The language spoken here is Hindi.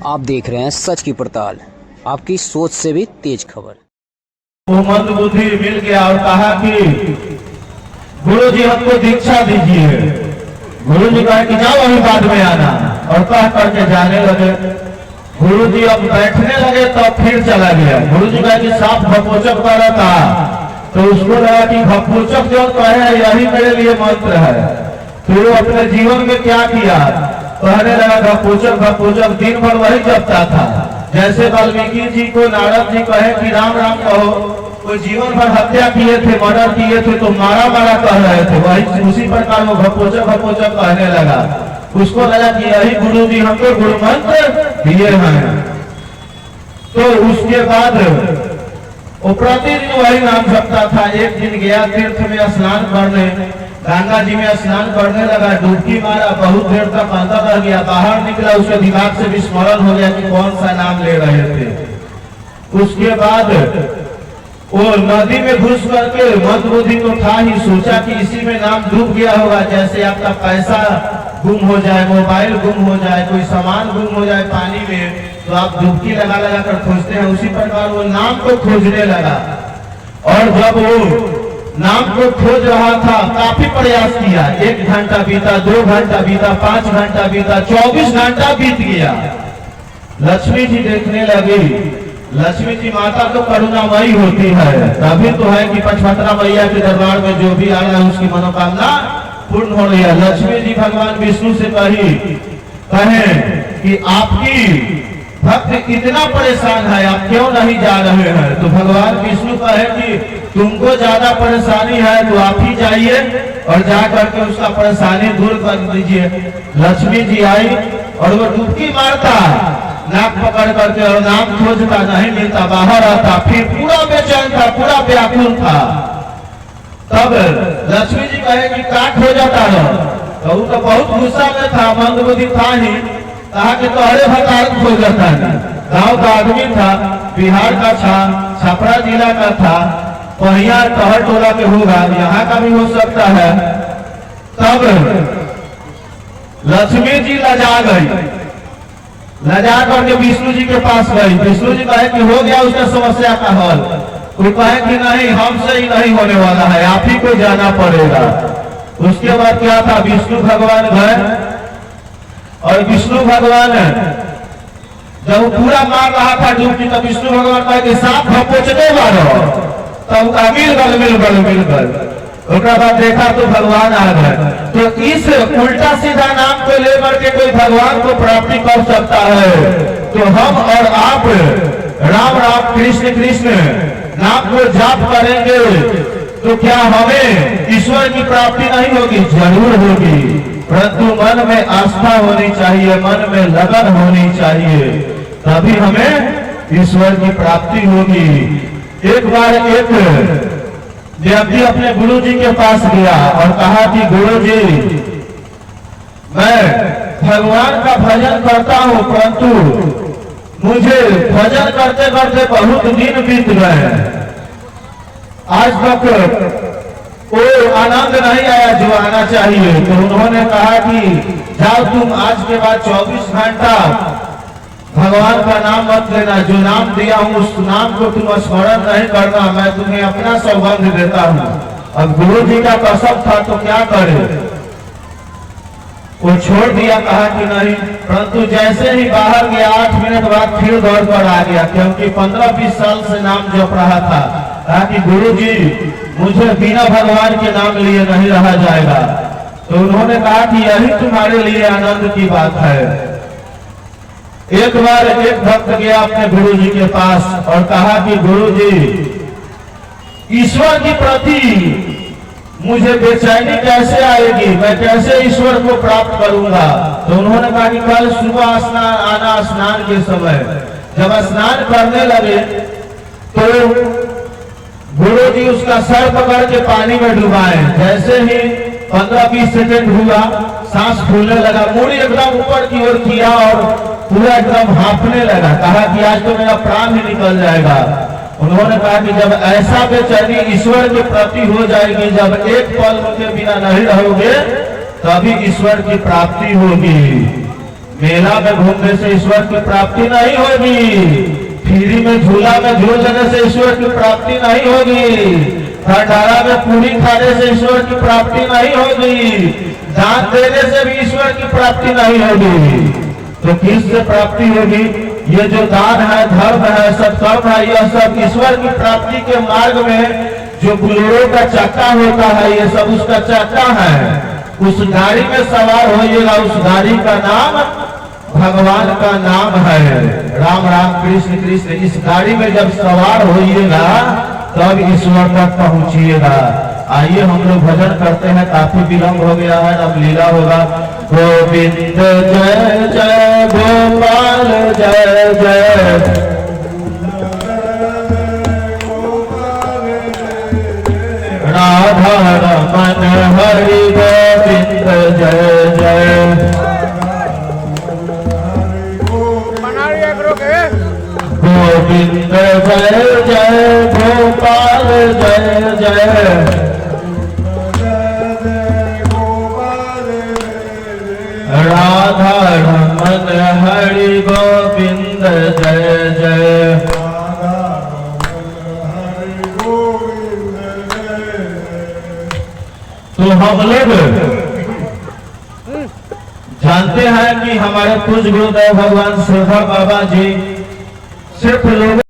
आप देख रहे हैं सच की पड़ताल, आपकी सोच से भी तेज खबर। वो मंद बुद्धि मिल गया और कहा कि गुरु जी हमको दीक्षा दीजिए। गुरु जी कहा कि जाओ अभी बाद में आना, और कह करके जाने लगे। गुरु जी अब बैठने लगे तो फिर चला गया। गुरु जी कहा कि साफ भपोचक कर रहा था, तो उसको लगा कि भपोचक जो कहे यही मेरे लिए मंत्र है। फिर वो अपने जीवन में क्या किया, कहने लगा भपोचक भपोचक, दिन भर वही जपता था। जैसे वाल्मीकि जी को नारद जी कहे कि राम राम कहो, कोई जीवन भर हत्या किए थे, मर्डर किए थे, तो मारा मारा कह रहे थे, वही उसी प्रकार वो भपोचक भपोचक कहने लगा। उसको लगा कि यही गुरु जी हमको गुरु मंत्र दिए हैं। तो उसके बाद वो प्रतिदिन वही नाम जपता था। एक दिन गया तीर्थ में स्नान करने, गंगा जी में स्नान करने लगा, डुबकी मारा, बहुत देर तक अंदर रह गया। बाहर निकला, उसके दिमाग से विस्मरण हो गया कि कौन सा नाम ले रहे थे। उसके बाद वो नदी में घुस करके मंद बुद्धि तो था ही, सोचा कि इसी में नाम डूब गया होगा। जैसे आपका पैसा गुम हो जाए, मोबाइल गुम हो जाए, कोई सामान गुम हो जाए पानी में, तो आप डुबकी लगा लगा कर खोजते हैं, उसी प्रकार वो नाम को खोजने लगा। और जब वो नाम को खोज रहा था, काफी प्रयास किया। 1 घंटा बीता, 2 घंटा बीता, 5 घंटा बीता, 24 घंटा बीत गया। लक्ष्मी जी देखने लगी। लक्ष्मी जी माता तो करुणामयी होती है, तभी तो है कि पचपत्रा मैया के दरबार में जो भी आ रहा है उसकी मनोकामना पूर्ण हो रही है। लक्ष्मी जी भगवान विष्णु से कहे कि आपकी भक्त इतना परेशान है, आप क्यों नहीं जा रहे हैं। तो भगवान विष्णु कहे कि तुमको ज्यादा परेशानी है तो आप ही जाइए और जा करके उसका परेशानी दूर कर दीजिए। लक्ष्मी जी आई और वो डुबकी मारता, नाक पकड़ करके, और नाम खोजता, नहीं मिलता, बाहर आता, फिर पूरा बेचैन था, पूरा व्याकुल था। तब लक्ष्मी जी कहे कि का खोजता है, तो वो तो बहुत गुस्सा में था, मंद बुद्धि था ही। कहा कि तोहरे भतार खोजता है। गाँव का आदमी था, बिहार का था, छपरा जिला का था, पहिया टहर टोला के होगा, यहाँ का भी हो सकता है। तब लक्ष्मी जी लजा गई, लजा करके विष्णु जी के पास गई। विष्णु जी कहे कि हो गया उसका समस्या का हल। वो कहे कि नहीं, हमसे ही नहीं होने वाला है, आप ही को जाना पड़ेगा। उसके बाद क्या था, विष्णु भगवान गए और विष्णु भगवान जब पूरा मार रहा था डुबकी, तब विष्णु भगवान कहे कि साफ भपोचके मारो। तब मिल गल। उसके बाद देखा तो भगवान आ गए। तो इस उल्टा सीधा नाम को लेकर के कोई भगवान को प्राप्ति कर सकता है, तो हम और आप राम राम कृष्ण कृष्ण नाम को जाप करेंगे तो क्या हमें ईश्वर की प्राप्ति नहीं होगी? जरूर होगी, परंतु मन में आस्था होनी चाहिए, मन में लगन होनी चाहिए, तभी हमें ईश्वर की प्राप्ति होगी। एक बार एक व्यक्ति अपने गुरु जी के पास गया और कहा कि गुरु जी, मैं भगवान का भजन करता हूँ, परंतु मुझे भजन करते करते बहुत दिन बीत गए, आज तक वो आनंद नहीं आया जो आना चाहिए। तो उन्होंने कहा कि जाओ तुम आज के बाद 24 घंटा भगवान का नाम मत लेना, जो नाम दिया हूँ उस नाम को तुम स्मरण नहीं करना, मैं तुम्हें अपना सौगंध देता हूँ। अब गुरु जी का कसम था तो क्या करे, वो छोड़ दिया, कहा कि नहीं। परंतु जैसे ही बाहर गया 8 मिनट बाद फिर दौड़ कर आ गया, क्योंकि 15-20 साल से नाम जप रहा था। कहा कि गुरु जी, मुझे बिना भगवान के नाम लिए नहीं रहा जाएगा। तो उन्होंने कहा कि यही तुम्हारे लिए आनंद की बात है। एक बार एक भक्त गया अपने गुरु जी के पास और कहा कि गुरु जी, ईश्वर के प्रति मुझे बेचैनी कैसे आएगी, मैं कैसे ईश्वर को प्राप्त करूंगा। तो उन्होंने कहा कि कल सुबह स्नान आना, स्नान के समय जब स्नान करने लगे तो गुरु जी उसका सर पकड़ के पानी में डुबाए। जैसे ही 15-20 सेकंड हुआ, सांस फूलने लगा, मुड़ी एकदम ऊपर की ओर किया और पूरा एकदम हांफने लगा। कहा कि आज तो मेरा प्राण ही निकल जाएगा। उन्होंने कहा कि जब ऐसा बेचैनी ईश्वर के प्रति हो जाएगी, जब एक पल उनके बिना नहीं रहोगे, तभी ईश्वर की प्राप्ति होगी। मेला में घूमने से ईश्वर की प्राप्ति नहीं होगी, फ्री में झूला में झूल लेने से ईश्वर की प्राप्ति नहीं होगी, भंडारा में पूरी खाने से ईश्वर की प्राप्ति नहीं होगी, दान देने से भी ईश्वर की प्राप्ति नहीं होगी। तो किससे प्राप्ति होगी? ये जो दान है, धर्म है, सत्कर्म है, यह सब ईश्वर की प्राप्ति के मार्ग में जो बुलेरो का चक्का होता है, ये सब उसका चक्का है। उस गाड़ी में सवार होइएगा, उस गाड़ी का नाम भगवान का नाम है। राम राम कृष्ण कृष्ण। इस गाड़ी में जब सवार होइएगा तब ईश्वर तक पहुंचिएगा। आइए हम लोग भजन करते हैं, काफी विलंब हो गया है, अब लीला होगा। गोविंद जय जय गोपाल जय जय, राधा रमन हरि गोविंद जय जय, गोविंद जय जय गोपाल जय जय, राधा रमन हरि गोविंद जय जय। तो हम लोग जानते हैं कि हमारे पूज्य गुरुदेव भगवान श्रीधर बाबा जी सिर्फ लोग